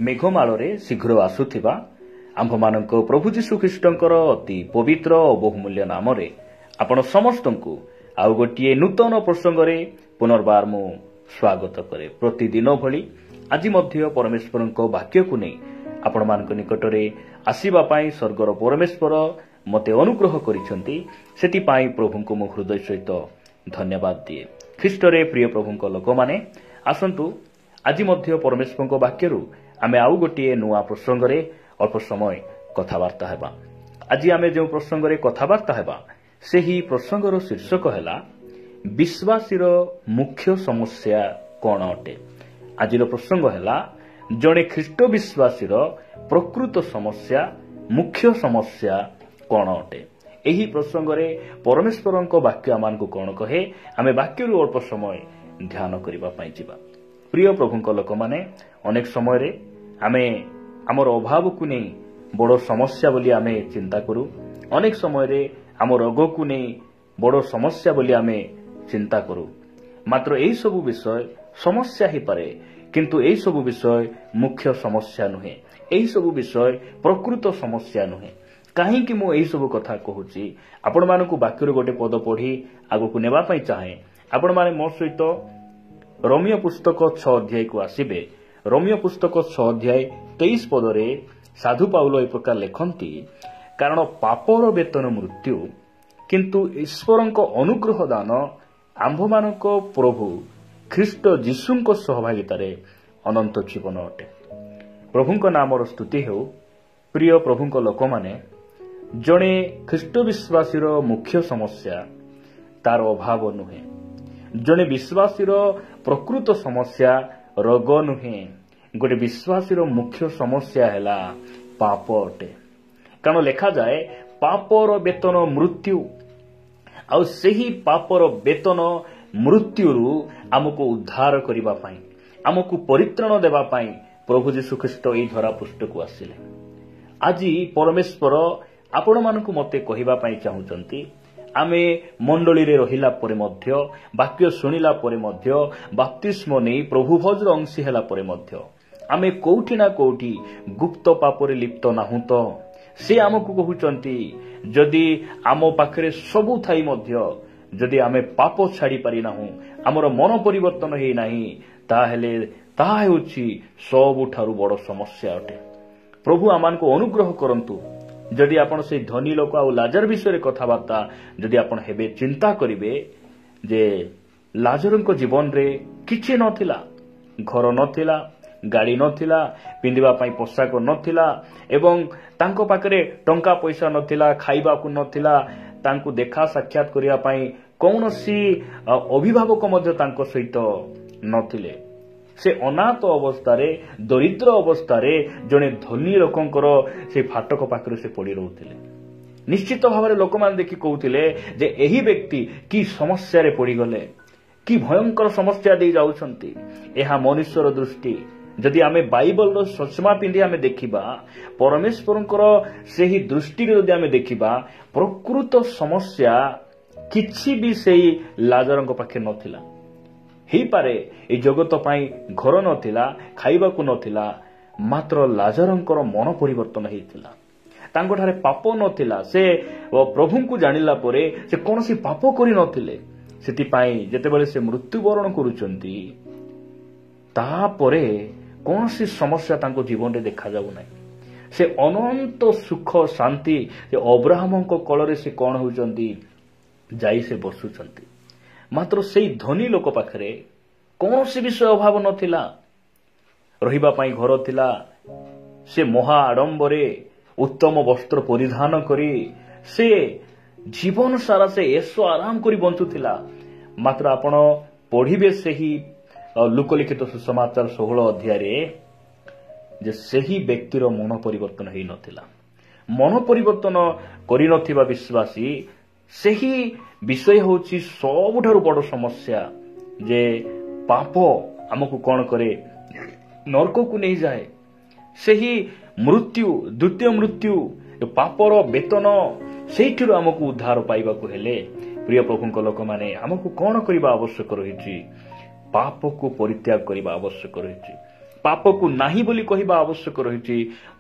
मेघमाଳରେ शीघ्र आसुथिबा आम्भमानଙ୍କ प्रभु यीशु ख्रीष्टଙ୍କର अति पवित्र और बहुमूल्य नामरे आपण समस्तଙ୍କୁ ଆଉ ଗୋଟିଏ ନୂତନ ପ୍ରସଙ୍ଗରେ ପୁନର୍ବାର ମୁଁ ସ୍ୱାଗତ କରେ। ପ୍ରତିଦିନ ଭଳି ଆଜି ମଧ୍ୟ ପରମେଶ୍ୱରଙ୍କ ବାକ୍ୟକୁ ନେଇ ଆପଣମାନଙ୍କ ନିକଟରେ ଆସିବା ପାଇଁ ସ୍ୱର୍ଗର ପରମେଶ୍ୱର ମୋତେ ଅନୁଗ୍ରହ କରିଛନ୍ତି। ସେଥିପାଇଁ ପ୍ରଭୁଙ୍କୁ ମୁଁ ହୃଦୟ ସହିତ ଧନ୍ୟବାଦ ଦିଏ। ଖ୍ରୀଷ୍ଟରେ ପ୍ରିୟ ପ୍ରଭୁଙ୍କ ଲୋକମାନେ ଆସନ୍ତୁ ଆଜି ମଧ୍ୟ ପରମେଶ୍ୱରଙ୍କ ବାକ୍ୟରୁ ଆମେ ଆଉ ଗୋଟିଏ ନୂଆ ପ୍ରସଙ୍ଗରେ ଅଳ୍ପ ସମୟ କଥାବାର୍ତ୍ତା ହେବା। ଆଜି ଆମେ ଯେଉଁ ପ୍ରସଙ୍ଗରେ କଥାବାର୍ତ୍ତା ହେବା ସେହି ପ୍ରସଙ୍ଗର ଶୀର୍ଷକ ହେଲା ବିଶ୍ୱାସୀର ମୁଖ୍ୟ ସମସ୍ୟା କ'ଣ ଅଟେ। ଆଜିର ପ୍ରସଙ୍ଗ ହେଲା ଜଣେ ଖ୍ରୀଷ୍ଟ ବିଶ୍ୱାସୀର ପ୍ରକୃତ ସମସ୍ୟା ମୁଖ୍ୟ ସମସ୍ୟା କ'ଣ ଅଟେ। ଏହି ପ୍ରସଙ୍ଗରେ ପରମେଶ୍ୱରଙ୍କ ବାକ୍ୟ ଆମମାନଙ୍କୁ କ'ଣ କହେ ଆମେ ବାକ୍ୟରୁ ଅଳ୍ପ ସମୟ ଧ୍ୟାନ କରିବା ପାଇଁ ଯିବା। ପ୍ରିୟ ପ୍ରଭୁଙ୍କ ଲୋକମାନେ ଅନେକ ସମୟରେ ଆମେ ଆମର ଅଭାବକୁ ନେଇ ବଡ଼ ସମସ୍ୟା ବୋଲି ଆମେ ଚିନ୍ତା କରୁ। ଅନେକ ସମୟରେ ଆମ ରୋଗକୁ ନେଇ ବଡ଼ ସମସ୍ୟା ବୋଲି ଆମେ ଚିନ୍ତା କରୁ। ମାତ୍ର ଏହିସବୁ ବିଷୟ ସମସ୍ୟା ହୋଇପାରେ, କିନ୍ତୁ ଏହିସବୁ ବିଷୟ ମୁଖ୍ୟ ସମସ୍ୟା ନୁହେଁ। ଏହିସବୁ ବିଷୟ ପ୍ରକୃତ ସମସ୍ୟା ନୁହେଁ। କାହିଁକି ମୁଁ ଏହିସବୁ କଥା କହୁଛି ଆପଣମାନଙ୍କୁ ବାକ୍ୟରୁ ଗୋଟେ ପଦ ପଢ଼ି ଆଗକୁ ନେବା ପାଇଁ ଚାହେଁ। ଆପଣମାନେ ମୋ ସହିତ ରୋମିଓ ପୁସ୍ତକ 6 ଅଧ୍ୟାୟକୁ ଆସିବେ। ରୋମିଓ ପୁସ୍ତକ 6 ଅଧ୍ୟାୟ 23 ପଦରେ ସାଧୁ ପାଉଲ ଏ ପ୍ରକାର ଲେଖନ୍ତି, କାରଣ ପାପର ବେତନ ମୃତ୍ୟୁ, କିନ୍ତୁ ଈଶ୍ୱରଙ୍କ ଅନୁଗ୍ରହ ଦାନ ଆମ୍ଭମାନଙ୍କ ପ୍ରଭୁ ଖ୍ରୀଷ୍ଟ ଯୀଶୁଙ୍କ ସହଭାଗିତାରେ ଅନନ୍ତ ଜୀବନ ଅଟେ। ପ୍ରଭୁଙ୍କ ନାମର ସ୍ତୁତି ହେଉ। ପ୍ରିୟ ପ୍ରଭୁଙ୍କ ଲୋକମାନେ ଜଣେ ଖ୍ରୀଷ୍ଟ ବିଶ୍ୱାସୀର ମୁଖ୍ୟ ସମସ୍ୟା ତାର ଅଭାବ ନୁହେଁ। ଜଣେ ବିଶ୍ୱାସୀର ପ୍ରକୃତ ସମସ୍ୟା ରୋଗ ନୁହେଁ। ଗୋଟେ ବିଶ୍ୱାସୀର ମୁଖ୍ୟ ସମସ୍ୟା ହେଲା ପାପ ଅଟେ। କାରଣ ଲେଖାଯାଏ ପାପର ବେତନ ମୃତ୍ୟୁ। ଆଉ ସେହି ପାପର ବେତନ ମୃତ୍ୟୁରୁ ଆମକୁ ଉଦ୍ଧାର କରିବା ପାଇଁ, ଆମକୁ ପରିତ୍ରାଣ ଦେବା ପାଇଁ ପ୍ରଭୁ ଯୀଶୁ ଖ୍ରୀଷ୍ଟ ଏହି ଧରା ପୃଷ୍ଠକୁ ଆସିଲେ। ଆଜି ପରମେଶ୍ୱର ଆପଣମାନଙ୍କୁ ମୋତେ କହିବା ପାଇଁ ଚାହୁଁଛନ୍ତି, ଆମେ ମଣ୍ଡଳୀରେ ରହିଲା ପରେ ମଧ୍ୟ, ବାକ୍ୟ ଶୁଣିଲା ପରେ ମଧ୍ୟ, ବାପ୍ତିସ୍ମ ନେଇ ପ୍ରଭୁ ଭୋଜର ଅଂଶୀ ହେଲା ପରେ ମଧ୍ୟ ଆମେ କୋଉଠି ନା କୋଉଠି ଗୁପ୍ତ ପାପରେ ଲିପ୍ତ ନାହୁଁ ତ? ସେ ଆମକୁ କହୁଛନ୍ତି ଯଦି ଆମ ପାଖରେ ସବୁ ଥାଇ ମଧ୍ୟ ଯଦି ଆମେ ପାପ ଛାଡ଼ି ପାରିନାହୁଁ, ଆମର ମନ ପରିବର୍ତ୍ତନ ହେଇନାହିଁ, ତାହେଲେ ତାହା ହେଉଛି ସବୁଠାରୁ ବଡ଼ ସମସ୍ୟା ଅଟେ। ପ୍ରଭୁ ଆମମାନଙ୍କୁ ଅନୁଗ୍ରହ କରନ୍ତୁ। ଯଦି ଆପଣ ସେହି ଧନୀ ଲୋକ ଆଉ ଲାଜର ବିଷୟରେ କଥାବାର୍ତ୍ତା ଯଦି ଆପଣ ହେବେ, ଚିନ୍ତା କରିବେ ଯେ ଲାଜରଙ୍କ ଜୀବନରେ କିଛି ନଥିଲା, ଘର ନଥିଲା, ଗାଡ଼ି ନଥିଲା, ପିନ୍ଧିବା ପାଇଁ ପୋଷାକ ନଥିଲା ଏବଂ ତାଙ୍କ ପାଖରେ ଟଙ୍କା ପଇସା ନଥିଲା, ଖାଇବାକୁ ନଥିଲା, ତାଙ୍କୁ ଦେଖା ସାକ୍ଷାତ କରିବା ପାଇଁ କୌଣସି ଅଭିଭାବକ ମଧ୍ୟ ତାଙ୍କ ସହିତ ନଥିଲେ। ସେ ଅନାଥ ଅବସ୍ଥାରେ, ଦରିଦ୍ର ଅବସ୍ଥାରେ ଜଣେ ଧନୀ ଲୋକଙ୍କର ସେ ଫାଟକ ପାଖରେ ସେ ପଡ଼ି ରହୁଥିଲେ। ନିଶ୍ଚିତ ଭାବରେ ଲୋକମାନେ ଦେଖି କହୁଥିଲେ ଯେ ଏହି ବ୍ୟକ୍ତି କି ସମସ୍ୟାରେ ପଡ଼ିଗଲେ, କି ଭୟଙ୍କର ସମସ୍ୟା ଦେଇ ଯାଉଛନ୍ତି। ଏହା ମନୁଷ୍ୟର ଦୃଷ୍ଟି। ଯଦି ଆମେ ବାଇବଲର ଚଷମା ପିନ୍ଧି ଆମେ ଦେଖିବା, ପରମେଶ୍ୱରଙ୍କର ସେହି ଦୃଷ୍ଟିରେ ଯଦି ଆମେ ଦେଖିବା, ପ୍ରକୃତ ସମସ୍ୟା କିଛି ବି ସେହି ଲାଜରଙ୍କ ପାଖରେ ନଥିଲା। ହେଇପାରେ ଏହି ଜଗତ ପାଇଁ ଘର ନଥିଲା, ଖାଇବାକୁ ନଥିଲା, ମାତ୍ର ଲାଜରଙ୍କର ମନ ପରିବର୍ତ୍ତନ ହେଇଥିଲା। ତାଙ୍କଠାରେ ପାପ ନଥିଲା। ସେ ପ୍ରଭୁଙ୍କୁ ଜାଣିଲା ପରେ ସେ କୌଣସି ପାପ କରିନଥିଲେ। ସେଥିପାଇଁ ଯେତେବେଳେ ସେ ମୃତ୍ୟୁବରଣ କରୁଛନ୍ତି, ତାପରେ କୌଣସି ସମସ୍ୟା ତାଙ୍କ ଜୀବନରେ ଦେଖାଯାଉ ନାହିଁ। ସେ ଅନନ୍ତ ସୁଖ ଶାନ୍ତି, ସେ ଅବ୍ରାହ୍ମଙ୍କ କୋଳରେ ସେ କ'ଣ ହେଉଛନ୍ତି, ଯାଇ ସେ ବସୁଛନ୍ତି। ମାତ୍ର ସେଇ ଧନୀ ଲୋକ ପାଖରେ କୌଣସି ବିଷୟ ଅଭାବ ନଥିଲା। ରହିବା ପାଇଁ ଘର ଥିଲା। ସେ ମହା ଆଡମ୍ବରେ ଉତ୍ତମ ବସ୍ତ୍ର ପରିଧାନ କରି ସେ ଜୀବନ ସାରା ସେ ଏସ ଆରାମ କରି ବଞ୍ଚୁଥିଲା। ମାତ୍ର ଆପଣ ପଢ଼ିବେ ସେହି ଲୋକଲିଖିତ ସୁସମାଚାର 16 ଅଧ୍ୟାୟରେ ଯେ ସେହି ବ୍ୟକ୍ତିର ମନ ପରିବର୍ତ୍ତନ ହେଇନଥିଲା। ମନ ପରିବର୍ତ୍ତନ କରିନଥିବା ବିଶ୍ୱାସୀ, ସେହି ବିଷୟ ହେଉଛି ସବୁଠାରୁ ବଡ଼ ସମସ୍ୟା। ଯେ ପାପ ଆମକୁ କ'ଣ କରେ, ନରକକୁ ନେଇଯାଏ। ସେହି ମୃତ୍ୟୁ, ଦ୍ୱିତୀୟ ମୃତ୍ୟୁ, ପାପର ବେତନ, ସେଇଥିରୁ ଆମକୁ ଉଦ୍ଧାର ପାଇବାକୁ ହେଲେ ପ୍ରିୟ ପ୍ରଭୁଙ୍କ ଲୋକମାନେ ଆମକୁ କ'ଣ କରିବା ଆବଶ୍ୟକ ରହିଛି? ପାପକୁ ପରିତ୍ୟାଗ କରିବା ଆବଶ୍ୟକ ରହିଛି। ପାପକୁ ନାହିଁ ବୋଲି କହିବା ଆବଶ୍ୟକ ରହିଛି,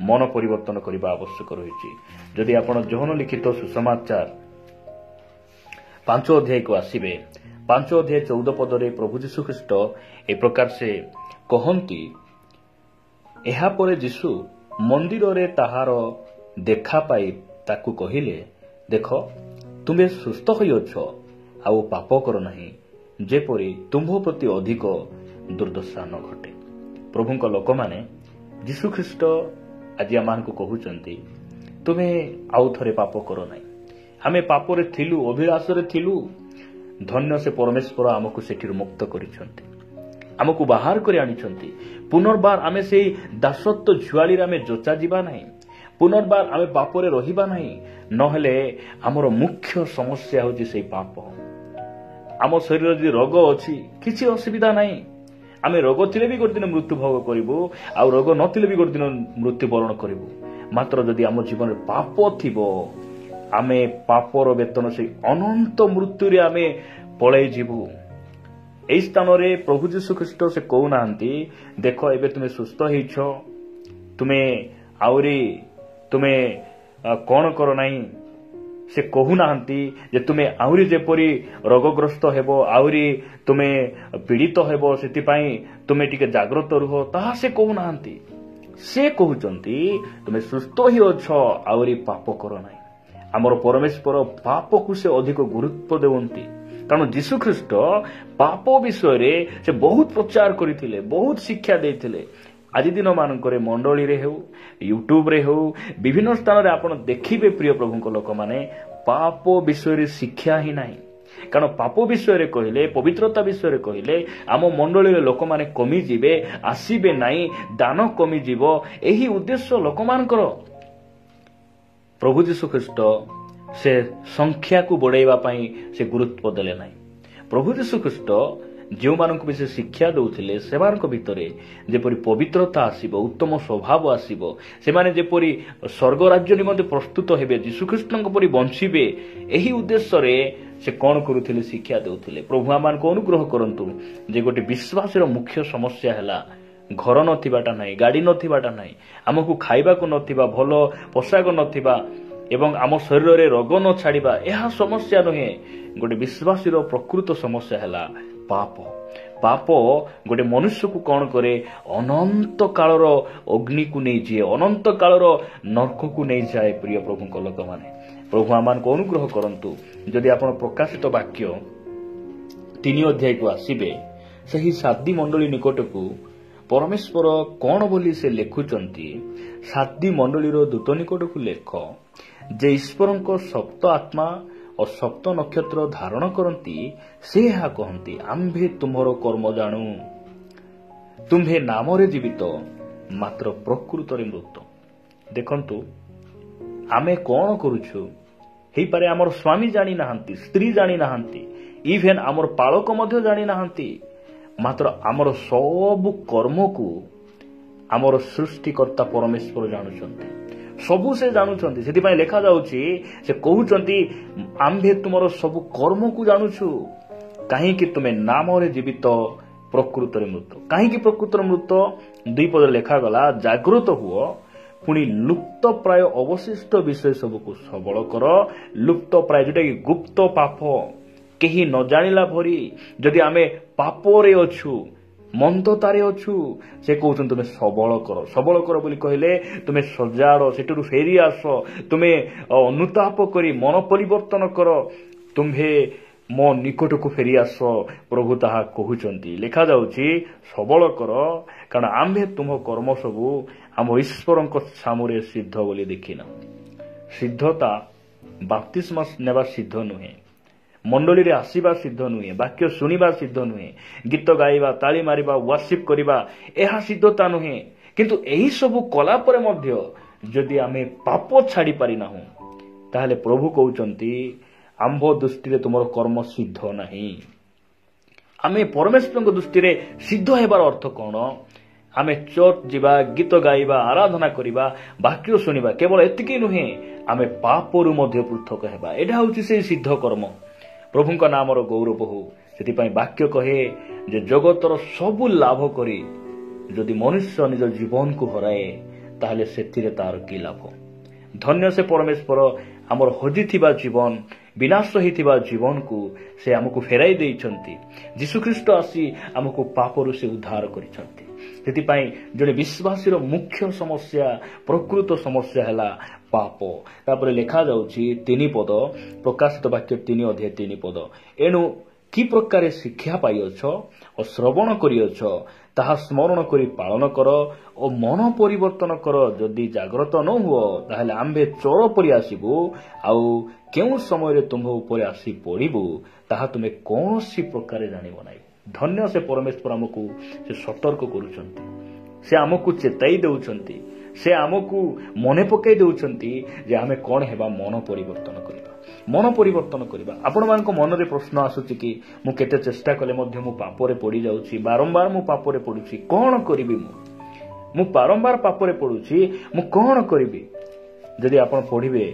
ମନ ପରିବର୍ତ୍ତନ କରିବା ଆବଶ୍ୟକ ରହିଛି। ଯଦି ଆପଣ ଯୋହନ ଲିଖିତ ସୁସମାଚାର 5 ଅଧ୍ୟାୟକୁ ଆସିବେ, 5 ଅଧ୍ୟାୟ 14 ପଦରେ ପ୍ରଭୁ ଯୀଶୁଖ୍ରୀଷ୍ଟ ଏ ପ୍ରକାର ସେ କହନ୍ତି, ଏହାପରେ ଯୀଶୁ ମନ୍ଦିରରେ ତାହାର ଦେଖା ପାଇ ତାକୁ କହିଲେ, ଦେଖ ତୁମେ ସୁସ୍ଥ ହୋଇଅଛ, ଆଉ ପାପ କର ନାହିଁ, ଯେପରି ତୁମ୍ଭ ପ୍ରତି ଅଧିକ ଦୁର୍ଦ୍ଦଶା ନ ଘଟେ। ପ୍ରଭୁଙ୍କ ଲୋକମାନେ ଯୀଶୁଖ୍ରୀଷ୍ଟ ଆଜି ଆମମାନଙ୍କୁ କହୁଛନ୍ତି, ତୁମେ ଆଉ ଥରେ ପାପ କର ନାହିଁ। ଆମେ ପାପରେ ଥିଲୁ, ଅଭିଳାଷରେ ଥିଲୁ, ଧନ୍ୟ ସେ ପରମେଶ୍ୱର ଆମକୁ ସେଠିରୁ ମୁକ୍ତ କରିଛନ୍ତି, ଆମକୁ ବାହାର କରି ଆଣିଛନ୍ତି। ପୁନର୍ବାର ଆମେ ସେଇ ଦାସତ୍ୱ ଜୁଆଳିରେ ଆମେ ଯୋଚା ଯିବା ନାହିଁ, ପୁନର୍ବାର ଆମେ ପାପରେ ରହିବା ନାହିଁ। ନହେଲେ ଆମର ମୁଖ୍ୟ ସମସ୍ୟା ହେଉଛି ସେଇ ପାପ। ଆମ ଶରୀରରେ ଯଦି ରୋଗ ଅଛି, କିଛି ଅସୁବିଧା ନାହିଁ, ଆମେ ରୋଗ ଥିଲେ ବି ଗୋଟେ ଦିନ ମୃତ୍ୟୁ ଭୋଗ କରିବୁ, ଆଉ ରୋଗ ନଥିଲେ ବି ଗୋଟେ ଦିନ ମୃତ୍ୟୁବରଣ କରିବୁ। ମାତ୍ର ଯଦି ଆମ ଜୀବନରେ ପାପ ଥିବ, ଆମେ ପାପର ବେତନ ସେଇ ଅନନ୍ତ ମୃତ୍ୟୁରେ ଆମେ ପଳେଇ ଯିବୁ। ଏହି ସ୍ଥାନରେ ପ୍ରଭୁ ଯୀଶୁଖ୍ରୀଷ୍ଟ ସେ କହୁନାହାନ୍ତି, ଦେଖ ଏବେ ତୁମେ ସୁସ୍ଥ ହେଇଛ, ତୁମେ କଣ କର ନାହିଁ। ସେ କହୁନାହାନ୍ତି ଯେ ତୁମେ ଆହୁରି ଯେପରି ରୋଗଗ୍ରସ୍ତ ହେବ, ଆହୁରି ତୁମେ ପୀଡ଼ିତ ହେବ, ସେଥିପାଇଁ ତୁମେ ଟିକେ ଜାଗ୍ରତ ରୁହ, ତାହା ସେ କହୁନାହାନ୍ତି। ସେ କହୁଛନ୍ତି ତୁମେ ସୁସ୍ଥ ହିଁ ଅଛ, ଆହୁରି ପାପ କର ନାହିଁ। ଆମର ପରମେଶ୍ୱର ପାପକୁ ସେ ଅଧିକ ଗୁରୁତ୍ୱ ଦେଉନ୍ତି, କାରଣ ଯୀଶୁଖ୍ରୀଷ୍ଟ ପାପ ବିଷୟରେ ସେ ବହୁତ ପ୍ରଚାର କରିଥିଲେ, ବହୁତ ଶିକ୍ଷା ଦେଇଥିଲେ। ଆଜି ଦିନ ମାନଙ୍କରେ ମଣ୍ଡଳୀରେ ହେଉ, ୟୁଟ୍ୟୁବରେ ହେଉ, ବିଭିନ୍ନ ସ୍ଥାନରେ ଆପଣ ଦେଖିବେ ପ୍ରିୟ ପ୍ରଭୁଙ୍କ ଲୋକମାନେ, ପାପ ବିଷୟରେ ଶିକ୍ଷା ହିଁ ନାହିଁ। କାରଣ ପାପ ବିଷୟରେ କହିଲେ, ପବିତ୍ରତା ବିଷୟରେ କହିଲେ ଆମ ମଣ୍ଡଳୀରେ ଲୋକମାନେ କମିଯିବେ, ଆସିବେ ନାହିଁ, ଦାନ କମିଯିବ, ଏହି ଉଦ୍ଦେଶ୍ୟ ଲୋକମାନଙ୍କର। ପ୍ରଭୁ ଯୀଶୁଖ୍ରୀଷ୍ଟ ସେ ସଂଖ୍ୟାକୁ ବଢ଼ାଇବା ପାଇଁ ସେ ଗୁରୁତ୍ୱ ଦେଲେ ନାହିଁ। ପ୍ରଭୁ ଯୀଶୁଖ୍ରୀଷ୍ଟ ଯେଉଁମାନଙ୍କୁ ବି ସେ ଶିକ୍ଷା ଦେଉଥିଲେ, ସେମାନଙ୍କ ଭିତରେ ଯେପରି ପବିତ୍ରତା ଆସିବ, ଉତ୍ତମ ସ୍ୱଭାବ ଆସିବ, ସେମାନେ ଯେପରି ସ୍ୱର୍ଗ ରାଜ୍ୟ ନିମନ୍ତେ ପ୍ରସ୍ତୁତ ହେବେ, ଯୀଶୁଖ୍ରୀଷ୍ଟଙ୍କ ପରି ବଞ୍ଚିବେ, ଏହି ଉଦ୍ଦେଶ୍ୟରେ ସେ କ'ଣ କରୁଥିଲେ? ଶିକ୍ଷା ଦେଉଥିଲେ। ପ୍ରଭୁ ଆମମାନଙ୍କୁ ଅନୁଗ୍ରହ କରନ୍ତୁ ଯେ ଗୋଟେ ବିଶ୍ୱାସର ମୁଖ୍ୟ ସମସ୍ୟା ହେଲା ଘର ନଥିବାଟା ନାହିଁ, ଗାଡ଼ି ନଥିବାଟା ନାହିଁ, ଆମକୁ ଖାଇବାକୁ ନଥିବା, ଭଲ ପୋଷାକ ନଥିବା ଏବଂ ଆମ ଶରୀରରେ ରୋଗ ନ ଛାଡ଼ିବା, ଏହା ସମସ୍ୟା ନୁହେଁ। ଗୋଟେ ବିଶ୍ୱାସୀର ପ୍ରକୃତ ସମସ୍ୟା ହେଲା ପାପ। ପାପ ଗୋଟେ ମନୁଷ୍ୟକୁ କ'ଣ କରେ? ଅନନ୍ତ କାଳର ଅଗ୍ନିକୁ ନେଇଯାଏ, ଅନନ୍ତ କାଳର ନର୍କକୁ ନେଇଯାଏ। ପ୍ରିୟ ପ୍ରଭୁଙ୍କ ଲୋକମାନେ, ପ୍ରଭୁ ଆମମାନଙ୍କୁ ଅନୁଗ୍ରହ କରନ୍ତୁ। ଯଦି ଆପଣ ପ୍ରକାଶିତ ବାକ୍ୟ 3 ଅଧ୍ୟାୟକୁ ଆସିବେ, ସେହି ସାର୍ଦି ମଣ୍ଡଳୀ ନିକଟକୁ ପରମେଶ୍ୱର କ'ଣ ବୋଲି ସେ ଲେଖୁଛନ୍ତି? ସାର୍ଦି ମଣ୍ଡଳୀର ଦୂତ ନିକଟକୁ ଲେଖ ଯେ ଈଶ୍ୱରଙ୍କ ସପ୍ତ ଆତ୍ମା ଓ ସପ୍ତ ନକ୍ଷତ୍ର ଧାରଣ କରନ୍ତି, ସେ ଏହା କହନ୍ତି, ଆମ୍ଭେ ତୁମର କର୍ମ ଜାଣୁ, ତୁମ୍ଭେ ନାମରେ ଜୀବିତ, ମାତ୍ର ପ୍ରକୃତରେ ମୃତ। ଦେଖନ୍ତୁ, ଆମେ କ'ଣ କରୁଛୁ? ହେଇପାରେ ଆମର ସ୍ୱାମୀ ଜାଣିନାହାନ୍ତି, ସ୍ତ୍ରୀ ଜାଣିନାହାନ୍ତି, ଇଭେନ୍ ଆମର ପାଳକ ମଧ୍ୟ ଜାଣିନାହାନ୍ତି, ମାତ୍ର ଆମର ସବୁ କର୍ମକୁ ଆମର ସୃଷ୍ଟିକର୍ତ୍ତା ପରମେଶ୍ୱର ଜାଣୁଛନ୍ତି, ସବୁ ସେ ଜାଣୁଛନ୍ତି। ସେଥିପାଇଁ ଲେଖାଯାଉଛି, ସେ କହୁଛନ୍ତି, ଆମ୍ଭେ ତୁମର ସବୁ କର୍ମକୁ ଜାଣୁଛୁ, କାହିଁକି ତୁମେ ନାମରେ ଜୀବିତ, ପ୍ରକୃତରେ ମୃତ। କାହିଁକି ପ୍ରକୃତରେ ମୃତ? 2 ପଦରେ ଲେଖାଗଲା, ଜାଗ୍ରତ ହୁଅ, ପୁଣି ଲୁପ୍ତ ପ୍ରାୟ ଅବଶିଷ୍ଟ ବିଷୟ ସବୁକୁ ସବଳ କର। ଲୁପ୍ତ ପ୍ରାୟ, ଯୋଉଟାକି ଗୁପ୍ତ ପାପ, କେହି ନ ଜାଣିଲା ଭରି ଯଦି ଆମେ ପାପରେ ଅଛୁ, ମନ୍ଦତାରେ ଅଛୁ, ସେ କହୁଛନ୍ତି ତୁମେ ସବଳ କର। ସବଳ କର ବୋଲି କହିଲେ ତୁମେ ସଜାଡ଼, ସେଠାରୁ ଫେରି ଆସ, ତୁମେ ଅନୁତାପ କରି ମନ ପରିବର୍ତ୍ତନ କର, ତୁମ୍ଭେ ମୋ ନିକଟକୁ ଫେରି ଆସ। ପ୍ରଭୁ ତାହା କହୁଛନ୍ତି। ଲେଖାଯାଉଛି, ସବଳ କର, କାରଣ ଆମ୍ଭେ ତୁମ କର୍ମ ସବୁ ଆମ ଈଶ୍ୱରଙ୍କ ସାମୁରେ ସିଦ୍ଧ ବୋଲି ଦେଖିନା। ସିଦ୍ଧତା ବାପ୍ତିସ୍ମ ନେବା ସିଦ୍ଧ ନୁହେଁ, ମଣ୍ଡଳୀରେ ଆସିବା ସିଦ୍ଧ ନୁହେଁ, ବାକ୍ୟ ଶୁଣିବା ସିଦ୍ଧ ନୁହେଁ, ଗୀତ ଗାଇବା, ତାଳି ମାରିବା, ୱାର୍ସିପ୍ କରିବା, ଏହା ସିଦ୍ଧତା ନୁହେଁ। କିନ୍ତୁ ଏହି ସବୁ କଲା ପରେ ମଧ୍ୟ ଯଦି ଆମେ ପାପ ଛାଡ଼ି ପାରିନାହୁଁ, ତାହେଲେ ପ୍ରଭୁ କହୁଛନ୍ତି, ଆମ୍ଭ ଦୃଷ୍ଟିରେ ତୁମର କର୍ମ ସିଦ୍ଧ ନାହିଁ। ଆମେ ପରମେଶ୍ୱରଙ୍କ ଦୃଷ୍ଟିରେ ସିଦ୍ଧ ହେବାର ଅର୍ଥ କ'ଣ? ଆମେ ଚର୍ଚ୍ଚ ଯିବା, ଗୀତ ଗାଇବା, ଆରାଧନା କରିବା, ବାକ୍ୟ ଶୁଣିବା, କେବଳ ଏତିକି ନୁହେଁ, ଆମେ ପାପରୁ ମଧ୍ୟ ପୃଥକ ହେବା। ଏଇଟା ହେଉଛି ସେହି ସିଦ୍ଧ କର୍ମ। ପ୍ରଭୁଙ୍କ ନାମର ଗୌରବ ହଉ। ସେଥିପାଇଁ ବାକ୍ୟ କହେ ଯେ ଜଗତର ସବୁ ଲାଭ କରି ଯଦି ମନୁଷ୍ୟ ନିଜ ଜୀବନକୁ ହରାଏ ତାହେଲେ ସେଥିରେ ତାର କି ଲାଭ। ଧନ୍ୟ ସେ ପରମେଶ୍ୱର ଆମର ହଜିଥିବା ଜୀବନ, ବିନାଶ ହୋଇଥିବା ଜୀବନକୁ ସେ ଆମକୁ ଫେରାଇ ଦେଇଛନ୍ତି। ଯୀଶୁଖ୍ରୀଷ୍ଟ ଆସି ଆମକୁ ପାପରୁ ସେ ଉଦ୍ଧାର କରିଛନ୍ତି। ସେଥିପାଇଁ ଜଣେ ବିଶ୍ୱାସୀର ମୁଖ୍ୟ ସମସ୍ୟା, ପ୍ରକୃତ ସମସ୍ୟା ହେଲା ପାପ। ତାପରେ ଲେଖାଯାଉଛି 3 ପଦ, ପ୍ରକାଶିତ ବାକ୍ୟ 3:3 ଏଣୁ କି ପ୍ରକାରେ ଶିକ୍ଷା ପାଇଅଛ ଓ ଶ୍ରବଣ କରିଅଛ ତାହା ସ୍ମରଣ କରି ପାଳନ କର ଓ ମନ ପରିବର୍ତ୍ତନ କର। ଯଦି ଜାଗ୍ରତ ନ ହୁଅ ତାହେଲେ ଆମ୍ଭେ ଚୋର ପରି ଆସିବୁ, ଆଉ କେଉଁ ସମୟରେ ତୁମ୍ଭ ଉପରେ ଆସି ପଡ଼ିବୁ ତାହା ତୁମେ କୌଣସି ପ୍ରକାରେ ଜାଣିବ ନାହିଁ। ଧନ୍ୟ ସେ ପରମେଶ୍ୱର ଆମକୁ ସେ ସତର୍କ କରୁଛନ୍ତି, ସେ ଆମକୁ ଚେତାଇ ଦେଉଛନ୍ତି, ସେ ଆମକୁ ମନେ ପକାଇ ଦେଉଛନ୍ତି ଯେ ଆମେ କ'ଣ ହେବା, ମନ ପରିବର୍ତ୍ତନ କରିବା। ମନ ପରିବର୍ତ୍ତନ କରିବା। ଆପଣମାନଙ୍କ ମନରେ ପ୍ରଶ୍ନ ଆସୁଛି କି ମୁଁ କେତେ ଚେଷ୍ଟା କଲେ ମଧ୍ୟ ମୁଁ ପାପରେ ପଡ଼ିଯାଉଛି, ବାରମ୍ବାର ମୁଁ ପାପରେ ପଡ଼ୁଛି, କ'ଣ କରିବି? ମୁଁ ବାରମ୍ବାର ପାପରେ ପଡ଼ୁଛି, ମୁଁ କ'ଣ କରିବି? ଯଦି ଆପଣ ପଢ଼ିବେ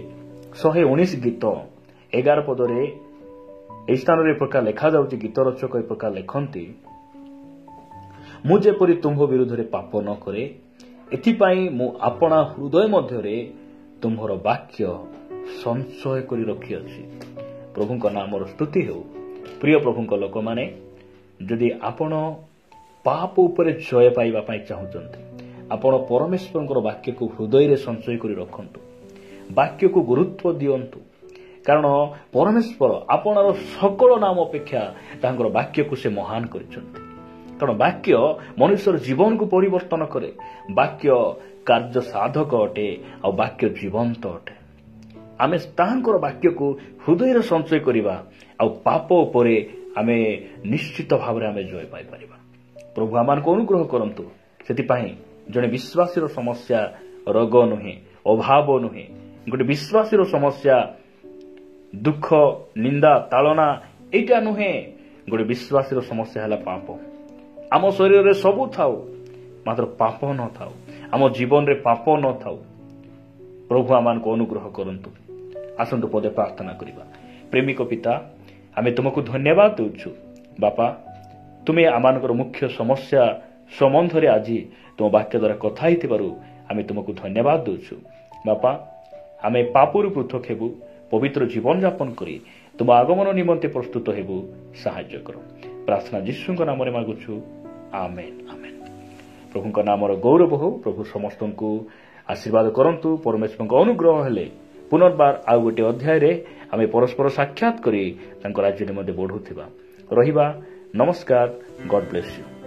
119 ଗୀତ 11 ପଦରେ ଏହି ସ୍ଥାନରେ ଏ ପ୍ରକାର ଲେଖାଯାଉଛି, ଗୀତ ରଚକ ଏ ପ୍ରକାର ଲେଖନ୍ତି, ମୁଁ ଯେପରି ତୁମ୍ଭ ବିରୁଦ୍ଧରେ ପାପ ନ କରେ ଏଥିପାଇଁ ମୁଁ ଆପଣା ହୃଦୟ ମଧ୍ୟରେ ତୁମ୍ଭର ବାକ୍ୟ ସଞ୍ଚୟ କରି ରଖିଅଛି। ପ୍ରଭୁଙ୍କ ନାମର ସ୍ତୁତି ହେଉ। ପ୍ରିୟ ପ୍ରଭୁଙ୍କ ଲୋକମାନେ, ଯଦି ଆପଣ ପାପ ଉପରେ ଜୟ ପାଇବା ପାଇଁ ଚାହୁଁଛନ୍ତି, ଆପଣ ପରମେଶ୍ୱରଙ୍କର ବାକ୍ୟକୁ ହୃଦୟରେ ସଞ୍ଚୟ କରି ରଖନ୍ତୁ, ବାକ୍ୟକୁ ଗୁରୁତ୍ୱ ଦିଅନ୍ତୁ। କାରଣ ପରମେଶ୍ୱର ଆପଣର ସକଳ ନାମ ଅପେକ୍ଷା ତାଙ୍କର ବାକ୍ୟକୁ ସେ ମହାନ କରିଛନ୍ତି। କାରଣ ବାକ୍ୟ ମନୁଷ୍ୟର ଜୀବନକୁ ପରିବର୍ତ୍ତନ କରେ। ବାକ୍ୟ କାର୍ଯ୍ୟ ସାଧକ ଅଟେ, ଆଉ ବାକ୍ୟ ଜୀବନ୍ତ ଅଟେ। ଆମେ ତାହାଙ୍କର ବାକ୍ୟକୁ ହୃଦୟରେ ସଞ୍ଚୟ କରିବା, ଆଉ ପାପ ଉପରେ ଆମେ ନିଶ୍ଚିତ ଭାବରେ ଆମେ ଜୟ ପାଇପାରିବା। ପ୍ରଭୁ ଆମମାନଙ୍କୁ ଅନୁଗ୍ରହ କରନ୍ତୁ। ସେଥିପାଇଁ ଜଣେ ବିଶ୍ୱାସୀର ସମସ୍ୟା ରୋଗ ନୁହେଁ, ଅଭାବ ନୁହେଁ। ଗୋଟେ ବିଶ୍ୱାସୀର ସମସ୍ୟା ଦୁଃଖ, ନିନ୍ଦା, ତାଳନା ଏଇଟା ନୁହେଁ। ଗୋଟେ ବିଶ୍ୱାସୀର ସମସ୍ୟା ହେଲା ପାପ। ଆମ ଶରୀରରେ ସବୁ ଥାଉ, ମାତ୍ର ପାପ ନଥାଉ, ଆମ ଜୀବନରେ ପାପ ନଥାଉ। ପ୍ରଭୁ ଆମମାନଙ୍କୁ ଅନୁଗ୍ରହ କରନ୍ତୁ। ଆସନ୍ତୁ ପଦେ ପ୍ରାର୍ଥନା କରିବା। ପ୍ରେମିକ ପିତା, ଆମେ ତୁମକୁ ଧନ୍ୟବାଦ ଦେଉଛୁ। ବାପା, ତୁମେ ଆମମାନଙ୍କର ମୁଖ୍ୟ ସମସ୍ୟା ସମ୍ବନ୍ଧରେ ଆଜି ତୁମ ବାକ୍ୟ ଦ୍ୱାରା କଥା ହେଇଥିବାରୁ ଆମେ ତୁମକୁ ଧନ୍ୟବାଦ ଦେଉଛୁ। ବାପା, ଆମେ ପାପରୁ ପୃଥକ ହେବୁ, ପବିତ୍ର ଜୀବନଯାପନ କରି ତୁମ ଆଗମନ ନିମନ୍ତେ ପ୍ରସ୍ତୁତ ହେବୁ, ସାହାଯ୍ୟ କର। ପ୍ରାର୍ଥନା ଯୀଶୁଙ୍କ ନାମରେ ମାଗୁଛୁ, ଆମେନ୍ ଆମେନ୍। ପ୍ରଭୁଙ୍କ ନାମର ଗୌରବ ହେଉ। ପ୍ରଭୁ ସମସ୍ତଙ୍କୁ ଆଶୀର୍ବାଦ କରନ୍ତୁ। ପରମେଶ୍ୱରଙ୍କ ଅନୁଗ୍ରହ ହେଲେ ପୁନର୍ବାର ଆଉ ଗୋଟିଏ ଅଧ୍ୟାୟରେ ଆମେ ପରସ୍ପର ସାକ୍ଷାତ କରି ତାଙ୍କ ରାଜ୍ୟ ନିମନ୍ତେ ବଢ଼ୁଥିବା ରହିବା। ନମସ୍କାର। ଗଡ୍ ବ୍ଲେସ୍ ୟୁ।